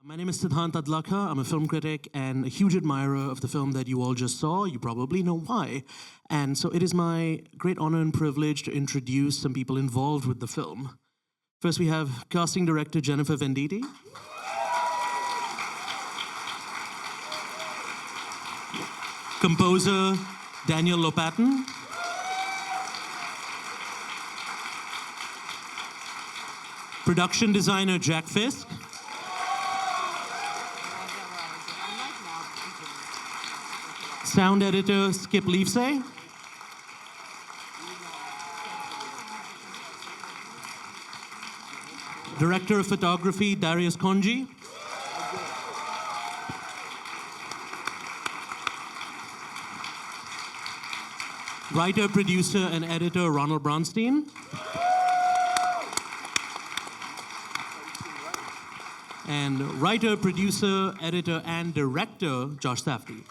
My name is Siddhant Adlakha. I'm a film critic and a huge admirer of the film that you all just saw. You probably know why. And so it is my great honor and privilege to introduce some people involved with the film. First, we have casting director Jennifer Venditti. Composer Daniel Lopatin. Production designer Jack Fisk. Sound editor Skip Lievsay. Director of photography Darius Khondji. Writer, producer, and editor Ronald Bronstein. And writer, producer, editor, and director Josh Safdie.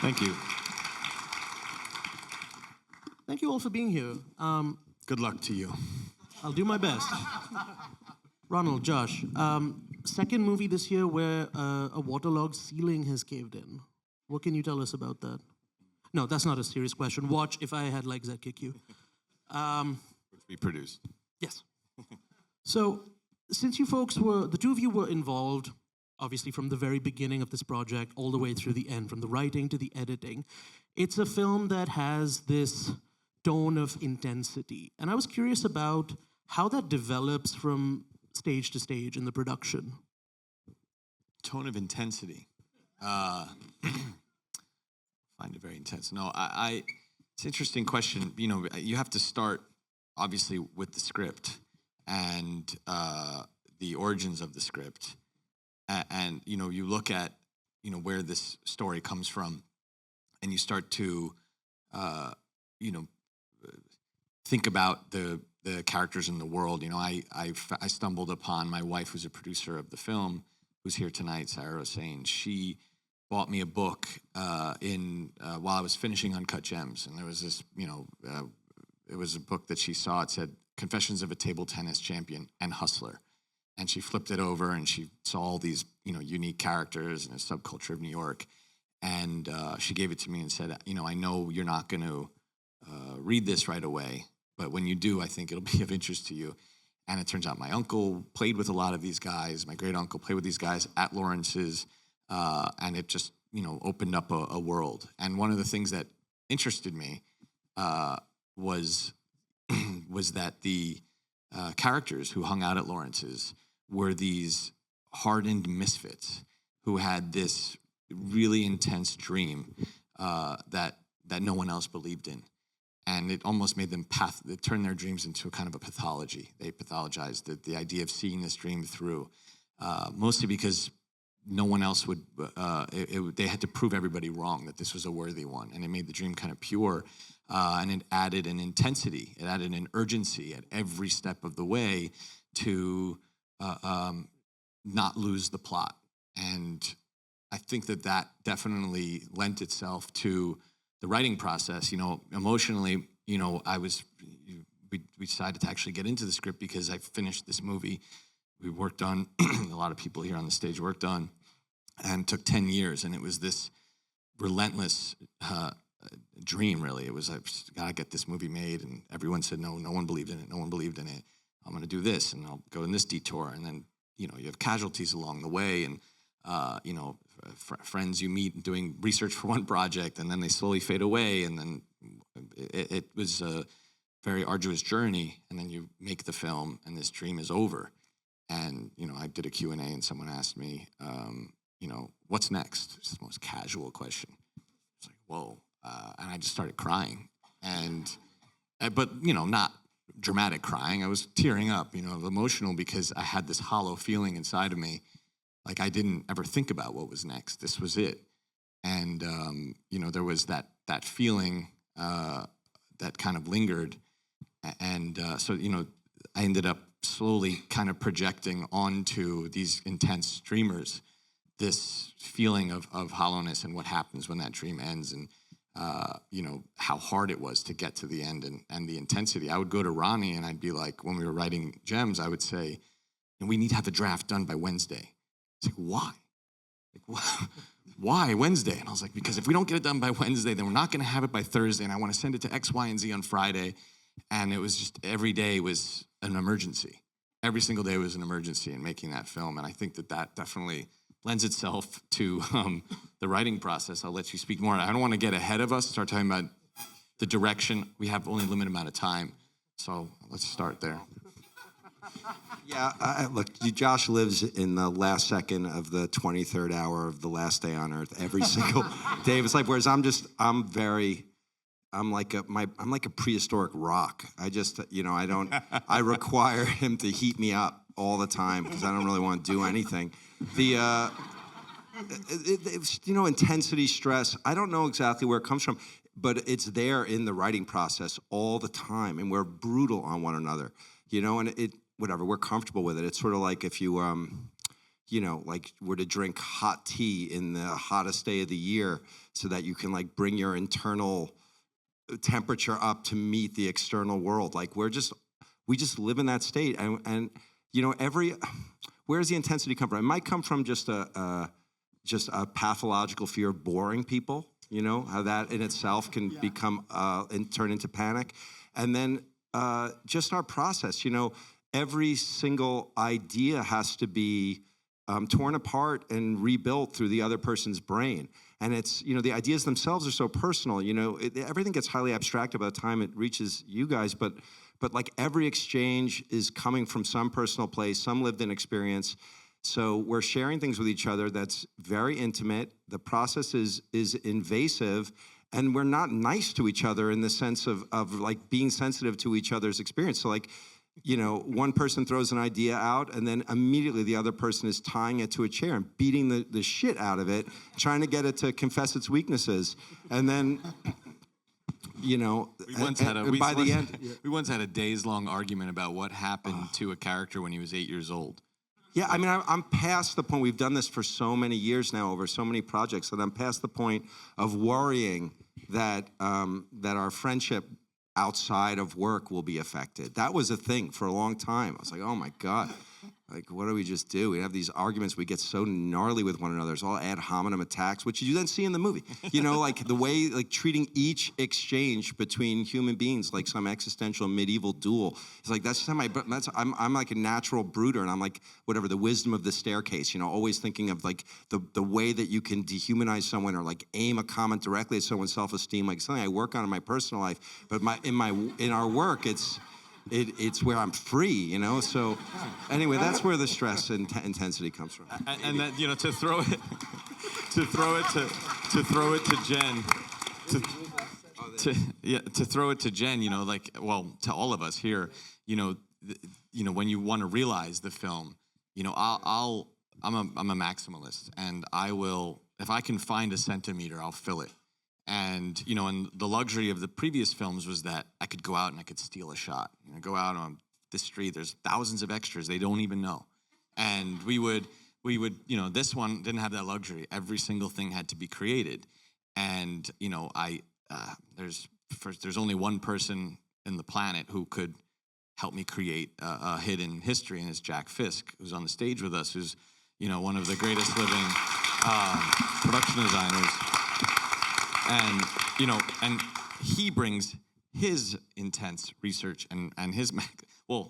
Thank you. Thank you all for being here. Good luck to you. I'll do my best. Ronald, Josh, second movie this year where a waterlogged ceiling has caved in. What can you tell us about that? No, that's not a serious question. Watch If I Had Legs, I'd Kick You. Which we produced. Yes. So, since you folks the two of you were involved, obviously from the very beginning of this project, all the way through the end, from the writing to the editing, it's a film that has this tone of intensity. And I was curious about how that develops from stage to stage in the production. Tone of intensity. Find it very intense. No, it's an interesting question. You know, you have to start, obviously, with the script and the origins of the script. And you know, you look at, you know, where this story comes from, and you start to, you know, think about the characters in the world. You know, I stumbled upon my wife, who's a producer of the film, who's here tonight, Sarah Hossain. She bought me a book while I was finishing Uncut Gems, and there was this, you know, it was a book that she saw. It said Confessions of a Table Tennis Champion and Hustler. And she flipped it over, and she saw all these, you know, unique characters in a subculture of New York. And she gave it to me and said, you know, I know you're not going to read this right away, but when you do, I think it'll be of interest to you. And it turns out my uncle played with a lot of these guys. My great uncle played with these guys at Lawrence's, and it just, you know, opened up a world. And one of the things that interested me was that the characters who hung out at Lawrence's were these hardened misfits who had this really intense dream that no one else believed in. And it almost made them it turned their dreams into a kind of a pathology. They pathologized the idea of seeing this dream through, mostly because no one else would, they had to prove everybody wrong that this was a worthy one. And it made the dream kind of pure, and it added an intensity, it added an urgency at every step of the way to not lose the plot. And I think that definitely lent itself to the writing process. You know, emotionally, you know, we decided to actually get into the script because I finished this movie we worked on, a lot of people here on the stage worked on, and took 10 years. And it was this relentless dream, really. It was, I gotta get this movie made. And everyone said, no one believed in it. No one believed in it. I'm gonna do this, and I'll go in this detour. And then, you know, you have casualties along the way, and, you know, friends you meet doing research for one project, and then they slowly fade away. And then it was a very arduous journey. And then you make the film, and this dream is over. And, you know, I did a Q&A, and someone asked me, you know, what's next? It's the most casual question. It's like, whoa. And I just started crying. But, you know, not dramatic crying. I was tearing up, you know, emotional, because I had this hollow feeling inside of me. Like, I didn't ever think about what was next. This was it. And, you know, there was that feeling that kind of lingered. And so, you know, I ended up slowly kind of projecting onto these intense dreamers this feeling of hollowness and what happens when that dream ends. And you know, how hard it was to get to the end and the intensity. I would go to Ronnie and I'd be like, when we were writing Gems, I would say, and we need to have a draft done by Wednesday. It's like, why? Like, why Wednesday? And I was like, because if we don't get it done by Wednesday, then we're not going to have it by Thursday. And I want to send it to X, Y, and Z on Friday. And it was just every day was an emergency. Every single day was an emergency in making that film. And I think that definitely lends itself to the writing process. I'll let you speak more. I don't want to get ahead of us, start talking about the direction. We have only a limited amount of time. So let's start there. Yeah, look, Josh lives in the last second of the 23rd hour of the last day on Earth every single day of his life. Whereas I'm like a prehistoric rock. I require him to heat me up all the time because I don't really want to do anything. Intensity, stress, I don't know exactly where it comes from, but it's there in the writing process all the time, and we're brutal on one another, and whatever, we're comfortable with it. It's sort of like if you, like were to drink hot tea in the hottest day of the year so that you can like bring your internal temperature up to meet the external world. Like we just live in that state. And where does the intensity come from? It might come from just a pathological fear of boring people, how that in itself can become, and turn into panic. And then just our process, every single idea has to be torn apart and rebuilt through the other person's brain. And it's, the ideas themselves are so personal, everything gets highly abstracted by the time it reaches you guys, but like every exchange is coming from some personal place, some lived in experience. So we're sharing things with each other that's very intimate. The process is invasive, and we're not nice to each other in the sense of like being sensitive to each other's experience. So like, one person throws an idea out, and then immediately the other person is tying it to a chair and beating the shit out of it, trying to get it to confess its weaknesses. And then, we once had a days-long argument about what happened to a character when he was 8 years old. Yeah, I mean, I'm past the point. We've done this for so many years now, over so many projects, that I'm past the point of worrying that our friendship outside of work will be affected. That was a thing for a long time. I was like, oh my God, like, what do we just do? We have these arguments, we get so gnarly with one another. It's all ad hominem attacks, which you then see in the movie. Like the way, like treating each exchange between human beings like some existential medieval duel. It's like, I'm like a natural brooder, and I'm like, whatever, the wisdom of the staircase, always thinking of like the way that you can dehumanize someone or like aim a comment directly at someone's self-esteem, like something I work on in my personal life, but in our work, it's where I'm free, So anyway, that's where the stress and intensity comes from. And that, to throw it to Jen, to all of us here, when you want to realize the film, I'm a maximalist, and I will, if I can find a centimeter, I'll fill it. And, and the luxury of the previous films was that I could go out and I could steal a shot. Go out on the street, there's thousands of extras they don't even know. And we would, this one didn't have that luxury. Every single thing had to be created. And, there's only one person in the planet who could help me create a hidden history, and it's Jack Fisk, who's on the stage with us, who's, one of the greatest living production designers. And, and he brings his intense research and his,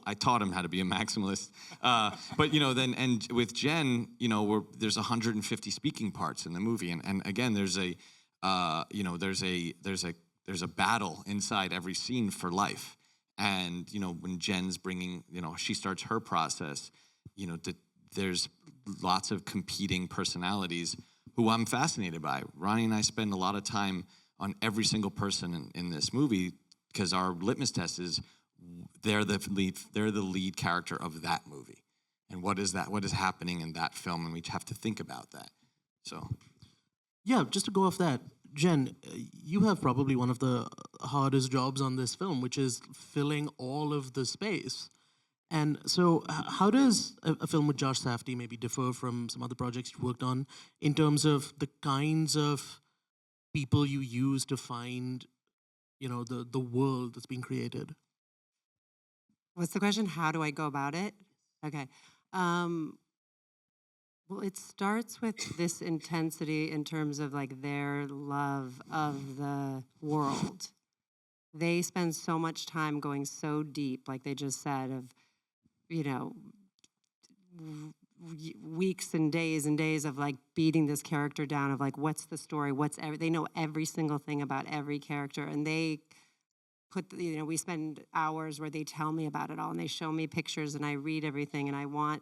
I taught him how to be a maximalist. But, then, and with Jen, there's 150 speaking parts in the movie. And again, there's a battle inside every scene for life. And, when Jen's bringing, she starts her process, there's lots of competing personalities who I'm fascinated by. Ronnie and I spend a lot of time on every single person in this movie because our litmus test is they're the lead character of that movie. And what is happening in that film, and we have to think about that. So, yeah, just to go off that, Jen, you have probably one of the hardest jobs on this film, which is filling all of the space. And so how does a film with Josh Safdie maybe differ from some other projects you've worked on in terms of the kinds of people you use to find, the world that's being created? What's the question? How do I go about it? Okay. Well, it starts with this intensity in terms of like their love of the world. They spend so much time going so deep, like they just said, of, weeks and days of like beating this character down of like, what's the story? They know every single thing about every character, and they we spend hours where they tell me about it all and they show me pictures and I read everything, and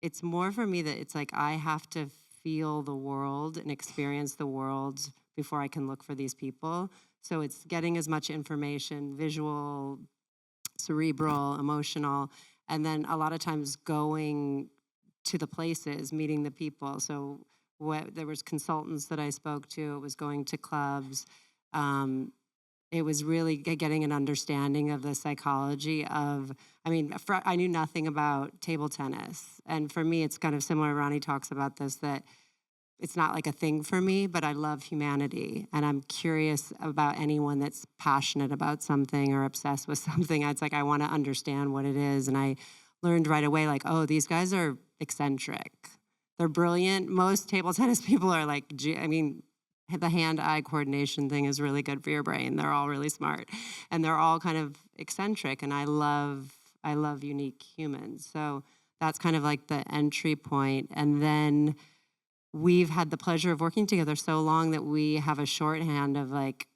it's more for me that it's like I have to feel the world and experience the world before I can look for these people. So it's getting as much information, visual, cerebral, emotional, and then a lot of times going to the places, meeting the people. So there was consultants that I spoke to. It was going to clubs. It was really getting an understanding of the psychology of, I knew nothing about table tennis. And for me, it's kind of similar. Ronnie talks about this, that it's not like a thing for me, but I love humanity. And I'm curious about anyone that's passionate about something or obsessed with something. It's like, I want to understand what it is. And I learned right away, like, oh, these guys are eccentric. They're brilliant. Most table tennis people are like, the hand-eye coordination thing is really good for your brain. They're all really smart, and they're all kind of eccentric. And I love unique humans. So that's kind of like the entry point. And then we've had the pleasure of working together so long that we have a shorthand of like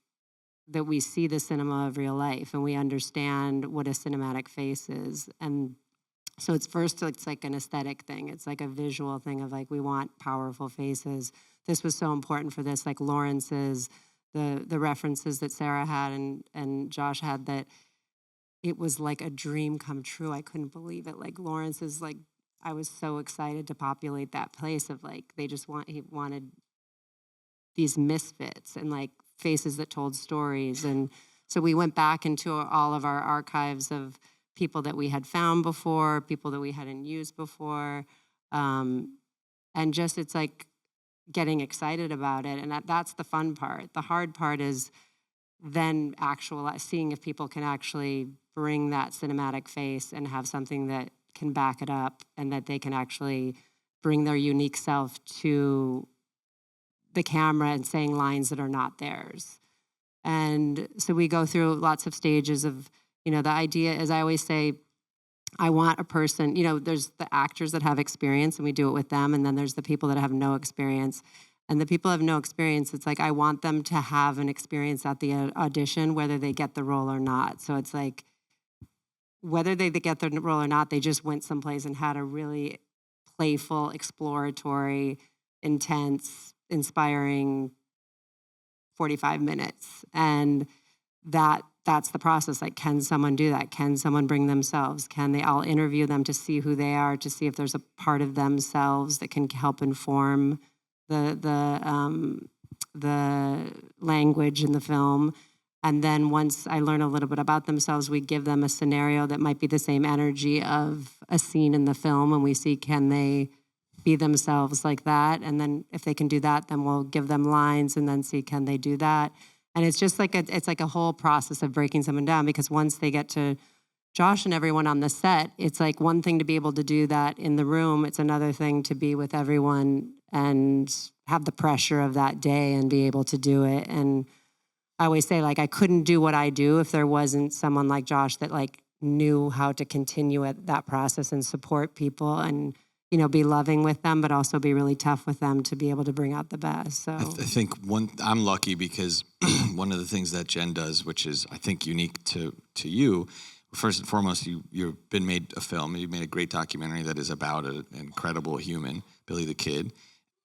that we see the cinema of real life, and we understand what a cinematic face is. And so it's like an aesthetic thing. It's like a visual thing of like, we want powerful faces. This was so important for this, like Lawrence's, the references that Sarah had and Josh had, that it was like a dream come true. I couldn't believe it. Like Lawrence's, like, I was so excited to populate that place of like, he wanted these misfits and like faces that told stories. And so we went back into all of our archives of people that we had found before, people that we hadn't used before. And just, it's like getting excited about it. And that's the fun part. The hard part is then seeing if people can actually bring that cinematic face and have something that can back it up, and that they can actually bring their unique self to the camera and saying lines that are not theirs. And so we go through lots of stages of, the idea is, I always say, I want a person, there's the actors that have experience and we do it with them. And then there's the people that have no experience. And the people that have no experience, it's like, I want them to have an experience at the audition, whether they get the role or not. So it's like, whether they get the role or not, they just went someplace and had a really playful, exploratory, intense, inspiring 45 minutes. And that's the process. Like, can someone do that? Can someone bring themselves? I'll interview them to see who they are, to see if there's a part of themselves that can help inform the language in the film. And then once I learn a little bit about themselves, we give them a scenario that might be the same energy of a scene in the film, and we see, can they be themselves like that? And then if they can do that, then we'll give them lines and then see, can they do that? And it's just like it's like a whole process of breaking someone down, because once they get to Josh and everyone on the set, it's like one thing to be able to do that in the room. It's another thing to be with everyone and have the pressure of that day and be able to do it. And I always say, like, I couldn't do what I do if there wasn't someone like Josh that like knew how to continue that process and support people and, be loving with them, but also be really tough with them to be able to bring out the best. So I think I'm lucky because one of the things that Jen does, which is, I think, unique to you, first and foremost, you've been made a film. You've made a great documentary that is about an incredible human, Billy the Kid.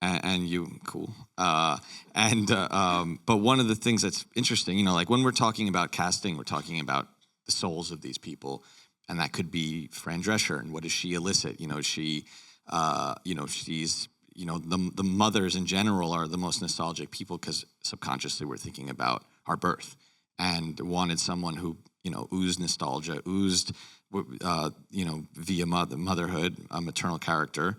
And you, cool. But one of the things that's interesting, like when we're talking about casting, we're talking about the souls of these people, and that could be Fran Drescher, and what does she elicit? She's, the mothers in general are the most nostalgic people, because subconsciously we're thinking about our birth, and wanted someone who, oozed nostalgia, oozed, via motherhood, a maternal character,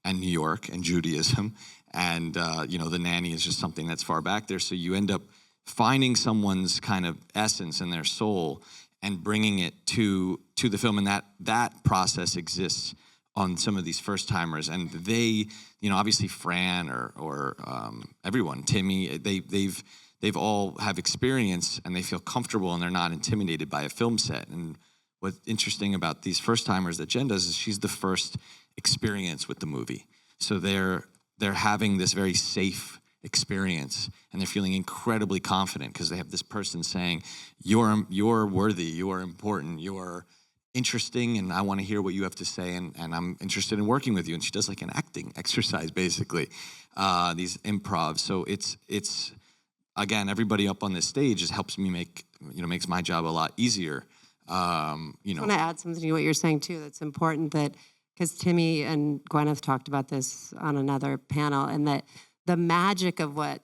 and New York and Judaism, and the nanny is just something that's far back there. So you end up finding someone's kind of essence and their soul and bringing it to the film, and that process exists on some of these first timers. And they, obviously Fran or everyone, Timmy, they've all have experience and they feel comfortable and they're not intimidated by a film set. And what's interesting about these first timers that Jen does is she's the first experience with the movie. So they're having this very safe experience and they're feeling incredibly confident because they have this person saying, you're worthy, you are important, you're interesting, and I want to hear what you have to say, and I'm interested in working with you. And she does like an acting exercise, basically, these improv. So it's again, everybody up on this stage just helps me makes my job a lot easier. I want to add something to what you're saying too. That's important, that because Timmy and Gwyneth talked about this on another panel, and that the magic of what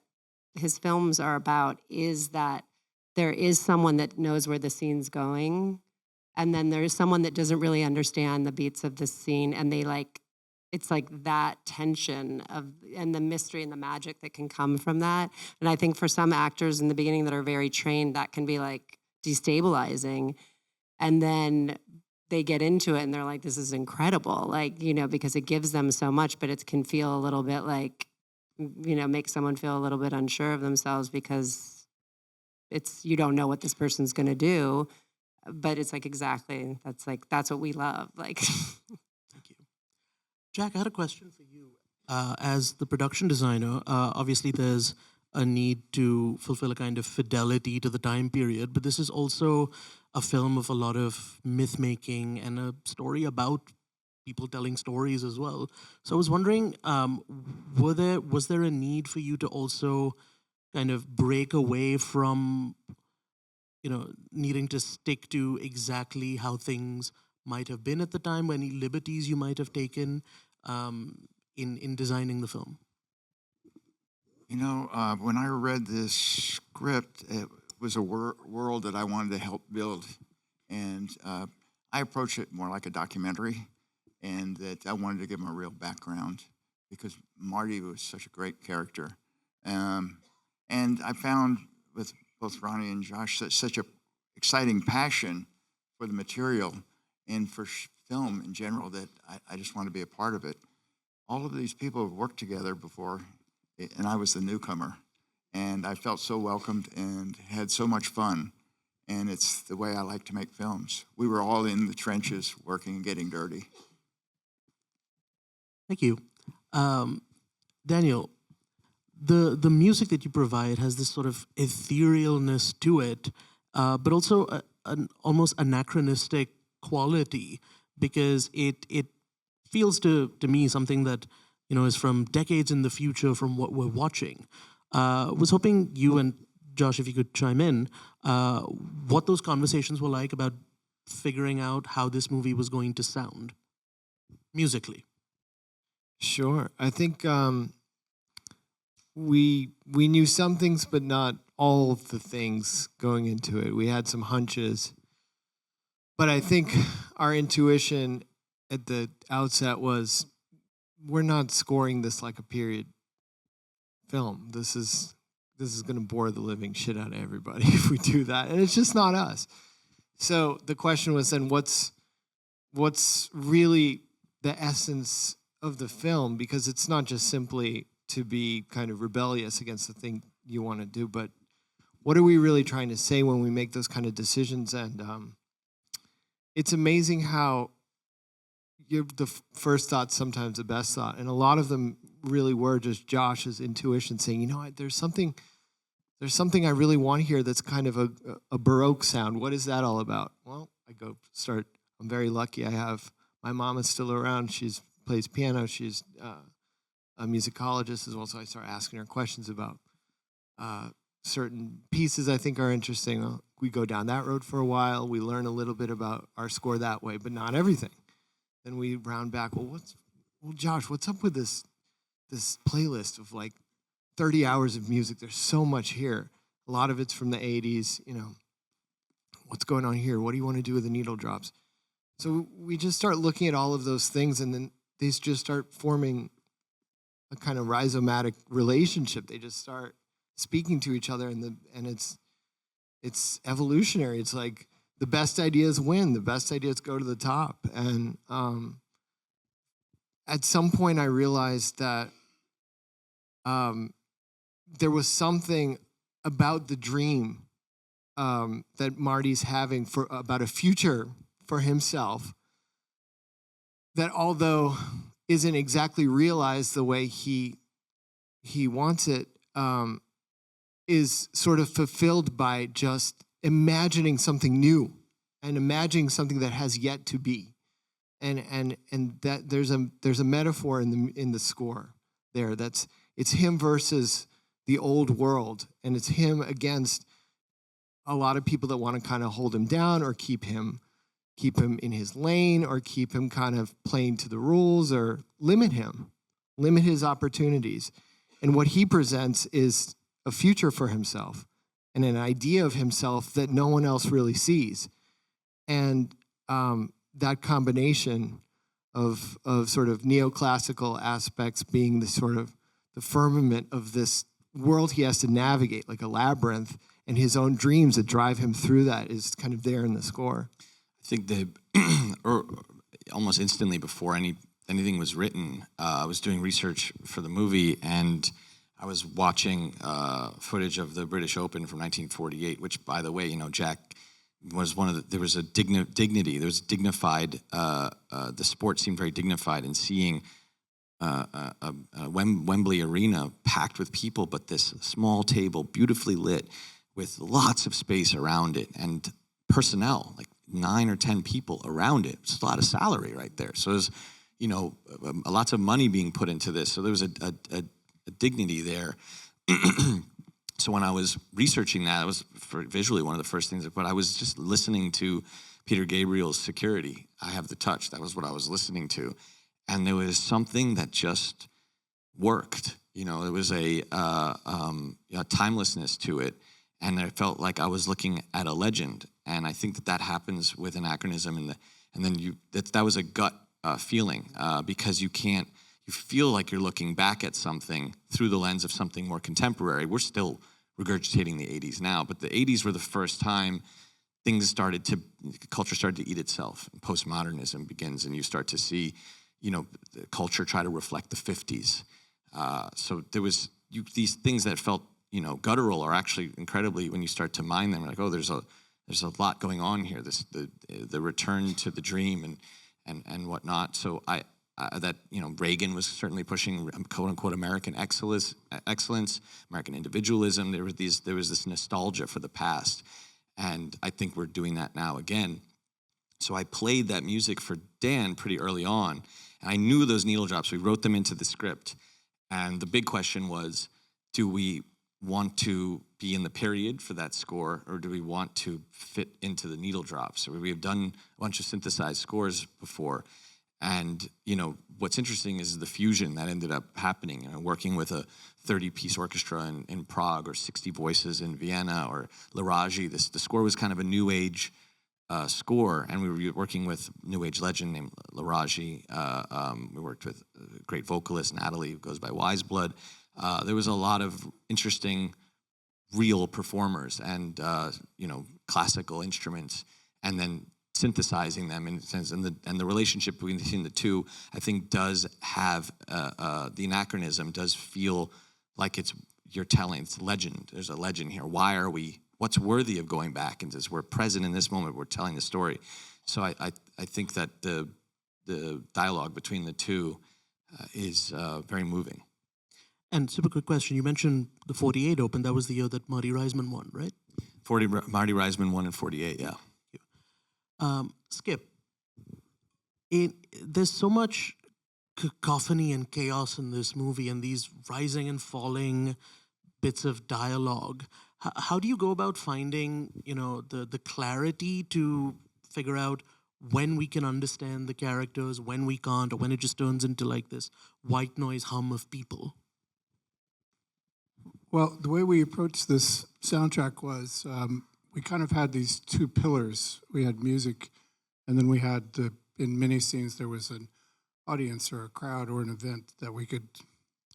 his films are about is that there is someone that knows where the scene's going, and then there's someone that doesn't really understand the beats of the scene, and it's like that tension and the mystery and the magic that can come from that. And I think for some actors in the beginning that are very trained, that can be like destabilizing. And then they get into it and they're like, this is incredible. Because it gives them so much, but it can feel a little bit like, make someone feel a little bit unsure of themselves because you don't know what this person's going to do. But it's exactly, that's what we love. Thank you. Jack, I had a question for you. As the production designer, obviously there's a need to fulfill a kind of fidelity to the time period, but this is also a film of a lot of myth making and a story about people telling stories as well. So I was wondering, was there a need for you to also kind of break away from, needing to stick to exactly how things might have been at the time, any liberties you might have taken in designing the film? When I read this script, it was a world that I wanted to help build. And I approached it more like a documentary, and that I wanted to give him a real background because Marty was such a great character. And I found with both Ronnie and Josh such a exciting passion for the material and for film in general that I just wanted to be a part of it. All of these people have worked together before, and I was the newcomer. And I felt so welcomed and had so much fun. And it's the way I like to make films. We were all in the trenches working and getting dirty. Thank you. Daniel, the music that you provide has this sort of etherealness to it, but also an almost anachronistic quality, because it feels to me something that is from decades in the future from what we're watching. Was hoping you and Josh, if you could chime in, what those conversations were like about figuring out how this movie was going to sound musically. Sure. I think we knew some things, but not all of the things going into it. We had some hunches. But I think our intuition at the outset was, we're not scoring this like a period film. This is going to bore the living shit out of everybody if we do that. And it's just not us. So the question was then, what's really the essence of the film? Because it's not just simply to be kind of rebellious against the thing you want to do, but what are we really trying to say when we make those kind of decisions? And it's amazing how the first thought's sometimes the best thought. And a lot of them really were just Josh's intuition saying, there's something I really want here that's kind of a Baroque sound. What is that all about? Well, I'm very lucky. My mom is still around. She plays piano. She's a musicologist as well. So I start asking her questions about certain pieces I think are interesting. We go down that road for a while. We learn a little bit about our score that way, but not everything. Then we round back. Well, Josh, what's up with this playlist of like 30 hours of music? There's so much here. A lot of it's from the 80s. What's going on here? What do you want to do with the needle drops? So we just start looking at all of those things, and then these just start forming a kind of rhizomatic relationship. They just start speaking to each other, and it's evolutionary. It's like the best ideas win. The best ideas go to the top. And at some point, I realized that there was something about the dream that Marty's having about a future for himself that, although isn't exactly realized the way he wants it, is sort of fulfilled by just imagining something new and imagining something that has yet to be. And that there's a metaphor in the score there. It's him versus the old world, and it's him against a lot of people that want to kind of hold him down or keep him in his lane, or keep him kind of playing to the rules, or limit his opportunities. And what he presents is a future for himself and an idea of himself that no one else really sees. And that combination of sort of neoclassical aspects being the sort of the firmament of this world he has to navigate, like a labyrinth, and his own dreams that drive him through that is kind of there in the score. I think or almost instantly before anything was written, I was doing research for the movie, and I was watching footage of the British Open from 1948, which, by the way, Jack was there was a dignity, there was dignified, the sport seemed very dignified, and seeing a Wembley Arena packed with people, but this small table, beautifully lit, with lots of space around it, and personnel, like 9 or 10 people around it. It's a lot of salary right there. So there's, lots of money being put into this. So there was a dignity there. So when I was researching that, it was visually one of the first things. But I was just listening to Peter Gabriel's Security. I Have the Touch. That was what I was listening to, and there was something that just worked. There was a timelessness to it, and I felt like I was looking at a legend. And I think that happens with anachronism, and then that was a gut feeling, because you feel like you're looking back at something through the lens of something more contemporary. We're still regurgitating the 80s now, but the 80s were the first time culture started to eat itself. And postmodernism begins, and you start to see, the culture try to reflect the 50s. So there was these things that felt, guttural are actually incredibly, when you start to mine them, like, oh, there's a lot going on here. The return to the dream and whatnot. So Reagan was certainly pushing quote unquote American excellence, American individualism. There was this nostalgia for the past, and I think we're doing that now again. So I played that music for Dan pretty early on, and I knew those needle drops. We wrote them into the script, and the big question was, do we want to be in the period for that score, or do we want to fit into the needle drops? So we have done a bunch of synthesized scores before, and what's interesting is the fusion that ended up happening. Working with a 30-piece orchestra in Prague, or 60 voices in Vienna, or Laraji. The score was kind of a new age score, and we were working with new age legend named Laraji. We worked with a great vocalist, Natalie, who goes by Wiseblood. There was a lot of interesting, real performers and classical instruments, and then synthesizing them in a sense. And the relationship between the two, I think, does have the anachronism does feel like you're telling. It's legend. There's a legend here. What's worthy of going back? And as we're present in this moment, we're telling the story. So I think that the dialogue between the two is very moving. And super quick question, you mentioned the 48 Open. That was the year that Marty Reisman won, right? Marty Reisman won in 48, yeah. Skip, there's so much cacophony and chaos in this movie, and these rising and falling bits of dialogue. How do you go about finding, the clarity to figure out when we can understand the characters, when we can't, or when it just turns into like this white noise hum of people? Well, the way we approached this soundtrack was we kind of had these two pillars. We had music, and then we had, in many scenes, there was an audience or a crowd or an event that we could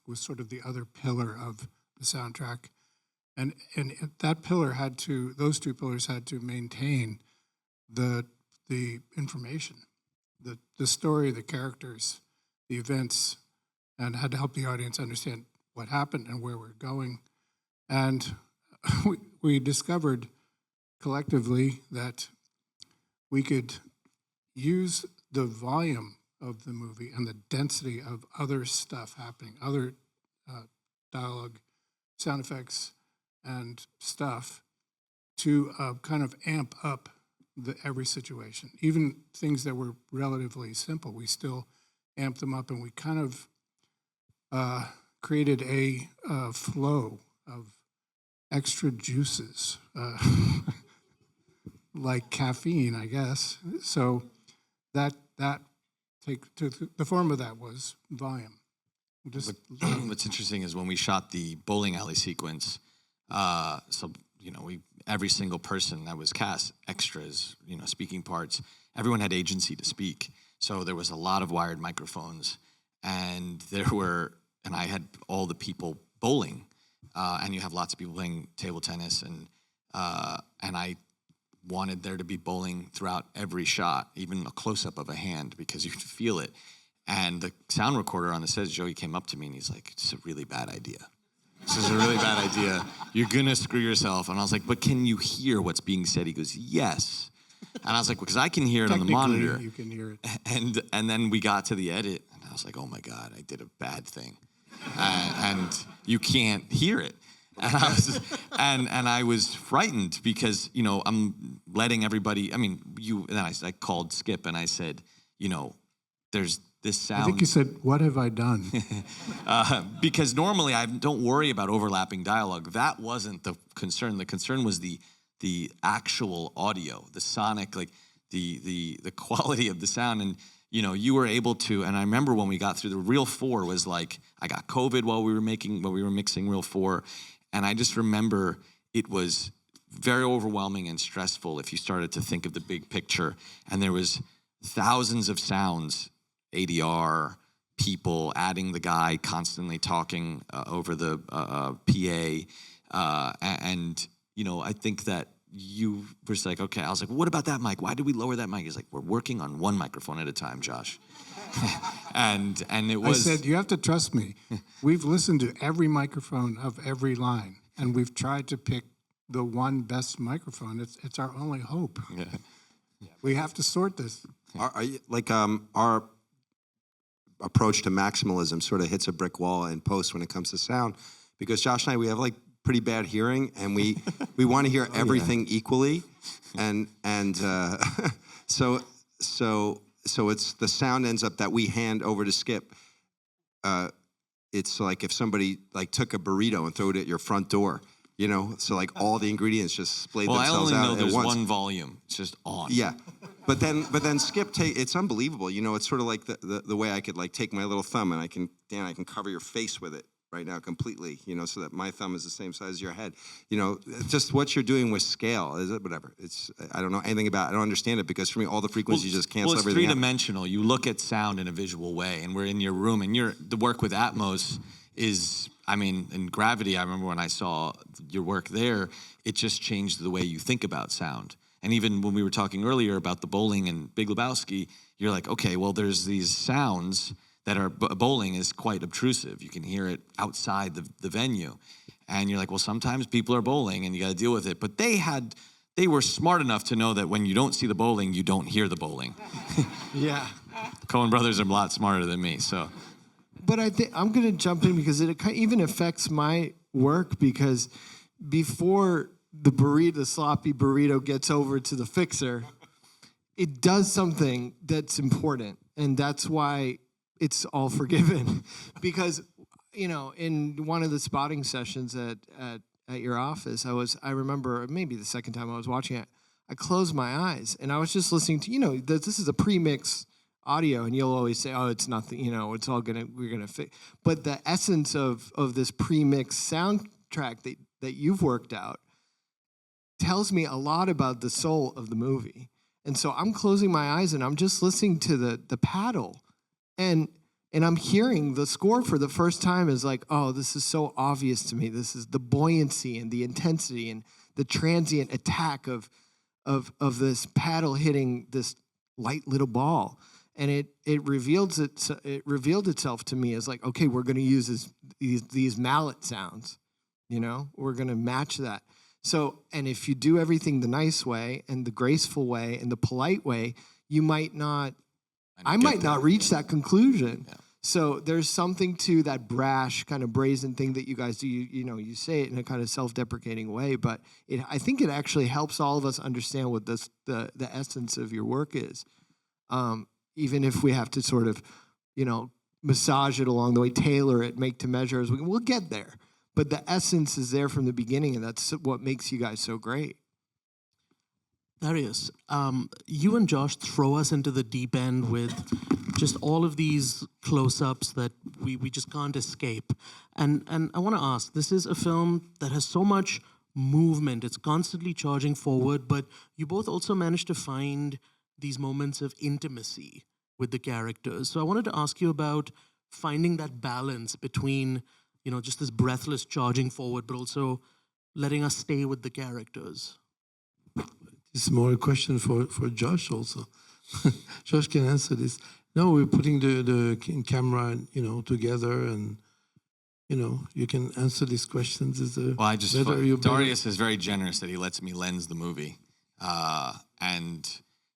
was sort of the other pillar of the soundtrack. And that pillar those two pillars had to maintain the information, the story, the characters, the events, and had to help the audience understand what happened and where we're going. And we discovered collectively that we could use the volume of the movie and the density of other stuff happening, other dialogue, sound effects, and stuff to kind of amp up every situation. Even things that were relatively simple, we still amped them up, and we kind of created a flow of extra juices, like caffeine, I guess. So the form of that was volume. What's interesting is when we shot the bowling alley sequence, every single person that was cast, extras, speaking parts, everyone had agency to speak. So there was a lot of wired microphones, and I had all the people bowling, and you have lots of people playing table tennis, and I wanted there to be bowling throughout every shot, even a close-up of a hand, because you could feel it. And the sound recorder on the set, Joey, came up to me and he's like, "It's a really bad idea. This is a really bad idea. You're gonna screw yourself." And I was like, "But can you hear what's being said?" He goes, "Yes." And I was like, "Because I can hear it on the monitor." You can hear it. And then we got to the edit, and I was like, "Oh my God, I did a bad thing," and you can't hear it. And I was frightened because I'm letting everybody. I mean, and then I called Skip and I said, there's this sound. I think you said, "What have I done?" Because normally I don't worry about overlapping dialogue. That wasn't the concern. The concern was the actual audio, the sonic, like the quality of the sound. And you were able to. And I remember when we got through the Reel 4 was like, I got COVID while we were mixing Reel 4, and I just remember it was very overwhelming and stressful if you started to think of the big picture. And there was thousands of sounds. ADR, people, adding the guy constantly talking over the PA. And I think that you were like, okay, I was like, what about that mic? Why did we lower that mic? He's like, we're working on one microphone at a time, Josh. and it was. I said, you have to trust me. We've listened to every microphone of every line, and we've tried to pick the one best microphone. It's our only hope. Yeah. We have to sort this. Our approach to maximalism sort of hits a brick wall in post when it comes to sound, because Josh and I, we have pretty bad hearing, and we want to hear everything equally, and so it's the sound ends up that we hand over to Skip. It's like if somebody took a burrito and threw it at your front door, so all the ingredients just splayed themselves out at once. I only know there's one volume. It's just on. Yeah. But then Skip it's unbelievable. It's sort of like the way I could take my little thumb and I can cover your face with it right now completely, so that my thumb is the same size as your head. Just what you're doing with scale, is it? Whatever. I don't know anything about it. I don't understand it, because for me all the frequencies just cancel everything out. Well, it's three-dimensional. You look at sound in a visual way, and we're in your room, and the work with Atmos is, in Gravity, I remember when I saw your work there, it just changed the way you think about sound. And even when we were talking earlier about the bowling and Big Lebowski, you're like, okay, well, there's these sounds that are, bowling is quite obtrusive. You can hear it outside the venue. And you're like, well, sometimes people are bowling and you got to deal with it. But they were smart enough to know that when you don't see the bowling, you don't hear the bowling. Yeah. Coen brothers are a lot smarter than me, so. But I think I'm going to jump in because it even affects my work, because before the sloppy burrito gets over to the fixer, it does something that's important, and that's why it's all forgiven. Because in one of the spotting sessions at your office, I remember maybe the second time I was watching it, I closed my eyes and I was just listening to this is a pre-mix audio, and you'll always say, oh, it's nothing, it's all we're gonna fix. But the essence of this pre-mix soundtrack that you've worked out tells me a lot about the soul of the movie. And so I'm closing my eyes and I'm just listening to the paddle, and And I'm hearing the score for the first time is like, oh, this is so obvious to me. This is the buoyancy and the intensity and the transient attack of this paddle hitting this light little ball. And it revealed itself to me as like, okay, we're going to use these mallet sounds, you know, we're going to match that. So, and if you do everything the nice way and the graceful way and the polite way, you might not, I might not reach that conclusion. Yeah. So there's something to that brash kind of brazen thing that you guys do. You know, you say it in a kind of self-deprecating way, but I think it actually helps all of us understand what the essence of your work is. Even if we have to sort of, you know, massage it along the way, tailor it, make to measure, we'll get there. But the essence is there from the beginning, and that's what makes you guys so great. Darius, you and Josh throw us into the deep end with just all of these close-ups that we just can't escape. And I want to ask, this is a film that has so much movement. It's constantly charging forward, but you both also managed to find these moments of intimacy with the characters. So I wanted to ask you about finding that balance between, you know, just this breathless charging forward, but also letting us stay with the characters. It's more a question for Josh also. Josh can answer this. No, we're putting the camera, you know, together, and you know, you can answer these questions. Darius is very generous that he lets me lens the movie, and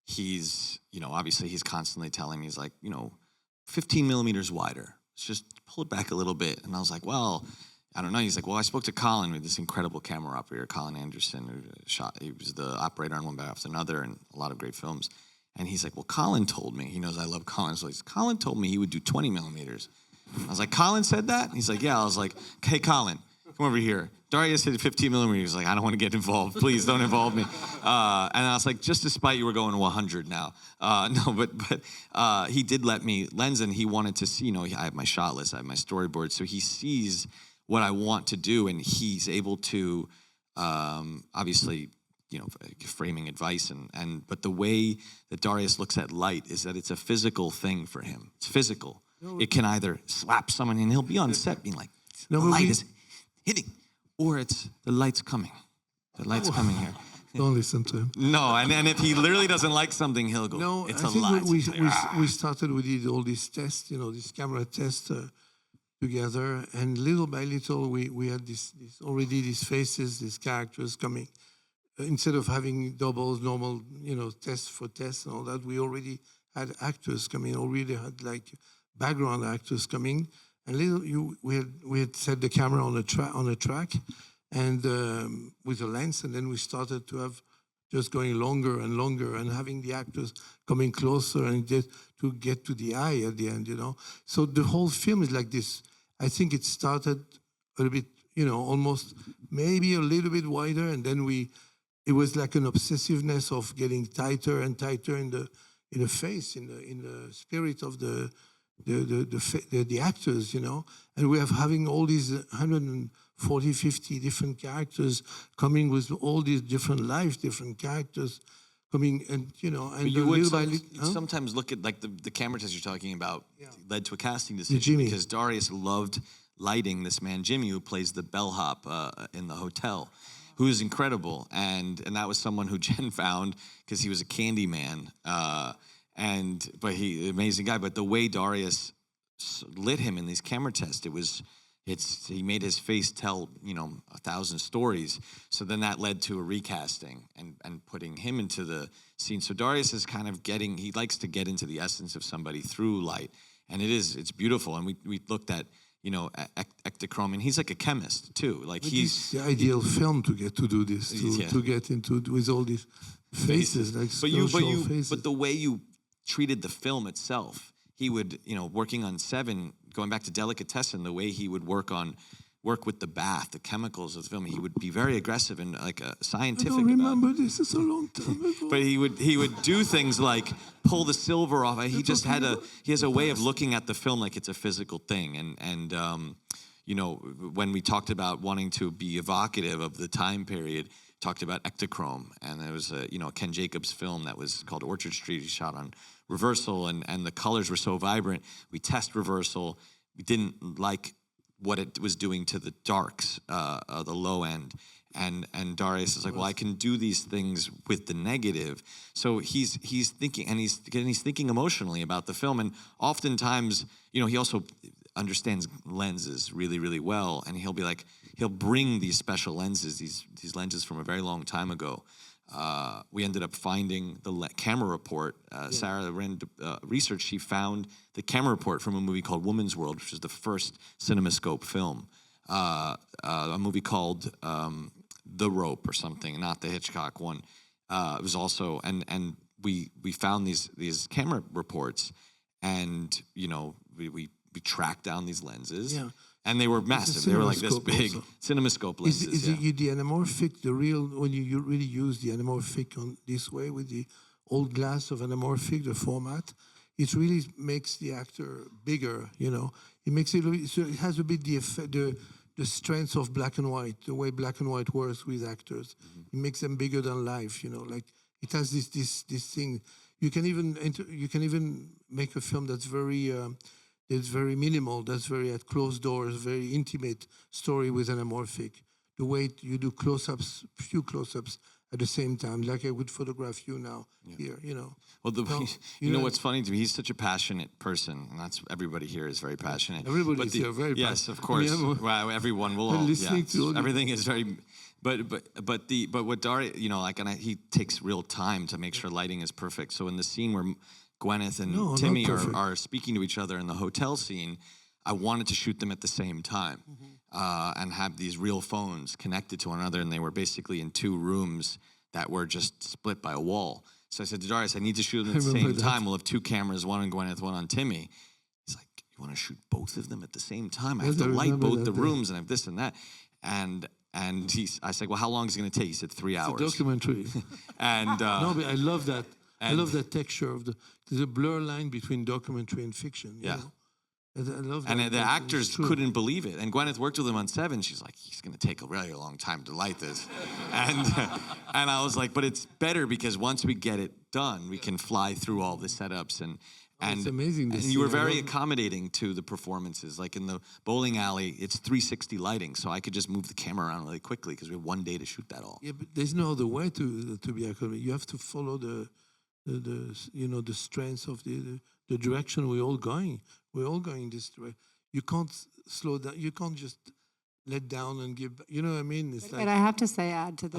he's, you know, obviously he's constantly telling me, he's like, you know, 15 millimeters wider. Let's just pull it back a little bit. And I was like, well, I don't know. He's like, well, I spoke to Colin, with this incredible camera operator, Colin Anderson, he was the operator on One Bite After Another and a lot of great films. And he's like, well, Colin told me, he knows I love Colin. So Colin told me he would do 20 millimeters. I was like, Colin said that? He's like, yeah. I was like, hey, Colin, come over here. Darius hit 15 millimeters. Like, I don't want to get involved. Please don't involve me. And I was like, just to spite you, we're going to 100 now. But he did let me lens, and he wanted to see, you know, I have my shot list, I have my storyboard. So he sees what I want to do, and he's able to, obviously, you know, framing advice, but the way that Darius looks at light is that it's a physical thing for him. It's physical. It can either slap someone and he'll be on set being like, the light is hitting, or it's the light's coming. The light's coming here. Don't listen to him. No, and if he literally doesn't like something, he'll go, no, it's I a think light. We started, we did all these tests, you know, this camera test together, and little by little we had these faces, these characters coming. Instead of having doubles, normal, you know, tests for tests and all that, we already had actors coming. Already had like background actors coming, and we had set the camera on a track, and with a lens, and then we started to have just going longer and longer, and having the actors coming closer and just to get to the eye at the end, you know. So the whole film is like this. I think it started a little bit, you know, almost maybe a little bit wider, and then it was like an obsessiveness of getting tighter and tighter in the face, in the spirit of the actors, you know. And we have having all these 140, 50 different characters coming with all these different lives, different characters coming, and you know. And you would sometimes look at like the camera test you're talking about led to a casting decision because Darius loved lighting this man Jimmy, who plays the bellhop in the hotel, who is incredible, and that was someone who Jen found because he was a candy man, but he amazing guy. But the way Darius lit him in these camera tests, he made his face tell, you know, 1,000 stories. So then that led to a recasting and putting him into the scene. So Darius is kind of he likes to get into the essence of somebody through light, and it's beautiful. And we looked at, you know, ectochrome, and he's like a chemist too. Like he's the ideal film to do this, to get into with all these faces, like faces. But the way you treated the film itself, he would, you know, working on Seven, going back to Delicatessen, the way he would work with the bath, the chemicals of the film, he would be very aggressive and like a scientific. I don't remember this. It's a long time ago. But he would do things like pull the silver off. He has a way of looking at the film like it's a physical thing. And you know, when we talked about wanting to be evocative of the time period, talked about ectochrome, and there was a Ken Jacobs film that was called Orchard Street. He shot on reversal, and the colors were so vibrant. We test reversal. We didn't like what it was doing to the darks, the low end. And Darius is like, well, I can do these things with the negative. So he's thinking, and he's thinking emotionally about the film. And oftentimes, you know, he also understands lenses really, really well. And he'll be like, he'll bring these special lenses, these lenses from a very long time ago. We ended up finding the camera report. Sarah ran research. She found the camera report from a movie called Woman's World, which is the first CinemaScope film. A movie called The Rope or something, not the Hitchcock one. It was also, and we found these camera reports, and you know we tracked down these lenses. Yeah. And they were massive. They were like this big. Also. CinemaScope lenses. Is it the anamorphic, the real, when you really use the anamorphic on this way with the old glass of anamorphic, the format, it really makes the actor bigger, you know. It makes it, so it has a bit the effect, the strength of black and white, the way black and white works with actors. Mm-hmm. It makes them bigger than life, you know. Like it has this thing. You can even make a film that's very minimal, that's very at closed doors, very intimate story with anamorphic. The way you do close-ups, few close-ups at the same time, like I would photograph you now here, you know. Well, you know what's funny to me? He's such a passionate person, and that's everybody here is very passionate. Everybody's here very passionate. Yes, of course. I mean, well, everyone will all. Yes, everything is very. But what Darius, you know, like, and he takes real time to make sure lighting is perfect. So in the scene where Gwyneth and Timmy are speaking to each other in the hotel scene, I wanted to shoot them at the same time, and have these real phones connected to one another, and they were basically in two rooms that were just split by a wall. So I said to Darius, I need to shoot them at the same time. We'll have two cameras, one on Gwyneth, one on Timmy. He's like, you want to shoot both of them at the same time? I have to light both the rooms, and I have this and that. And I said, well, how long is it going to take? He said 3 hours. It's a documentary. And no, but I love that. I love that texture of there's a blur line between documentary and fiction. You know? I love that. And the actors couldn't believe it. And Gwyneth worked with him on Seven. She's like, he's going to take a really long time to light this. and I was like, but it's better because once we get it done, we can fly through all the setups. And it's amazing. And you were very accommodating to the performances. Like in the bowling alley, it's 360 lighting, so I could just move the camera around really quickly because we have one day to shoot that all. Yeah, but there's no other way to be accommodating. You have to follow the strengths of the direction we're all going. We're all going this direction. You can't slow down. You can't just let down and give. You know what I mean? It's like. And I have to say, add to the.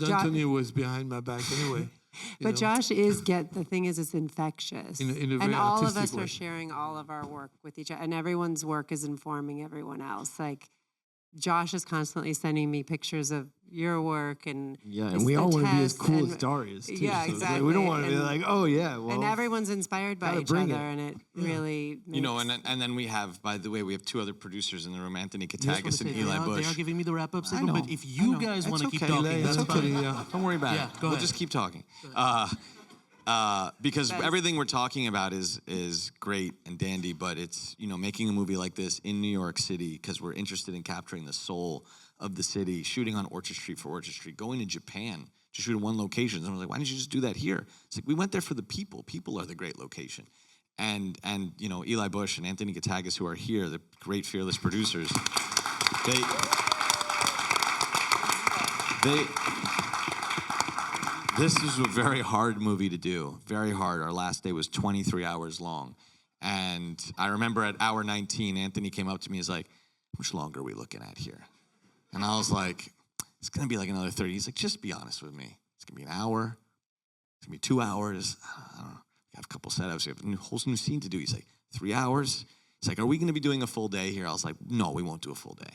Anthony was behind my back anyway. But Josh the thing is, it's infectious. In a very and all of us way. are sharing all of our work with each other, and everyone's work is informing everyone else. Like, Josh is constantly sending me pictures of your work and and we all want to be as cool as Darius too. Yeah, exactly. We don't want to be like, oh yeah, well. And everyone's inspired by each other, and it really makes, you know. And then we have, by the way, we have two other producers in the room, Anthony Katagas and Eli Bush. They are giving me the wrap-up signal, but if you guys want to keep talking, that's okay. fine. Don't worry about it. We'll just keep talking. Because everything we're talking about is great and dandy, but it's, you know, making a movie like this in New York City because we're interested in capturing the soul of the city, shooting on Orchard Street for Orchard Street, going to Japan to shoot in one location. And I was like, why didn't you just do that here? It's like, we went there for the people. People are the great location. And you know, Eli Bush and Anthony Katagas, who are here, the great fearless producers, this is a very hard movie to do, very hard. Our last day was 23 hours long. And I remember at hour 19, Anthony came up to me and was like, how much longer are we looking at here? And I was like, it's going to be like another 30. He's like, just be honest with me. It's going to be an hour. It's going to be 2 hours. I don't know. We have a couple setups. We have a whole new scene to do. He's like, 3 hours? He's like, are we going to be doing a full day here? I was like, no, we won't do a full day.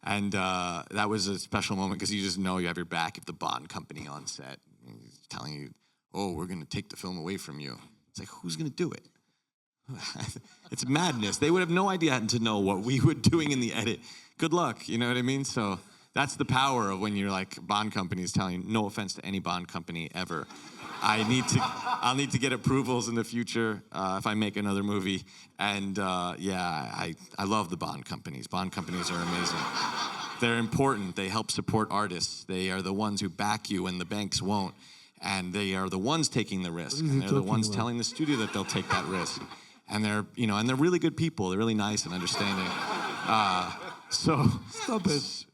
And that was a special moment because you just know you have your back if the Bond company on set is telling you, oh, we're going to take the film away from you. It's like, who's going to do it? It's madness. They would have no idea to know what we were doing in the edit. Good luck, you know what I mean? So that's the power of when you're like Bond companies telling you, no offense to any Bond company ever. I'll need to get approvals in the future if I make another movie. And I love the Bond companies. Bond companies are amazing. They're important. They help support artists. They are the ones who back you when the banks won't. and they are the ones taking the risk, What is and he they're the talking ones about? telling the studio that they'll take that risk, and they're and they're really good people. They're really nice and understanding. So Stop it.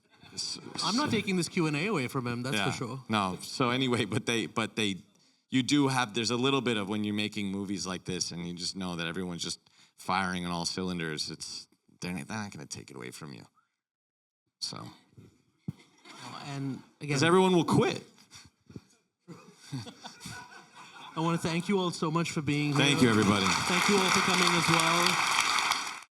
I'm not taking this Q&A away from him, that's yeah, for sure. no. So anyway, but they, you do have. There's a little bit of when you're making movies like this, and you just know that everyone's just firing on all cylinders. They're not going to take it away from you. So And again, because everyone will quit. I want to thank you all so much for being here. Thank you, everybody. Thank you all for coming as well.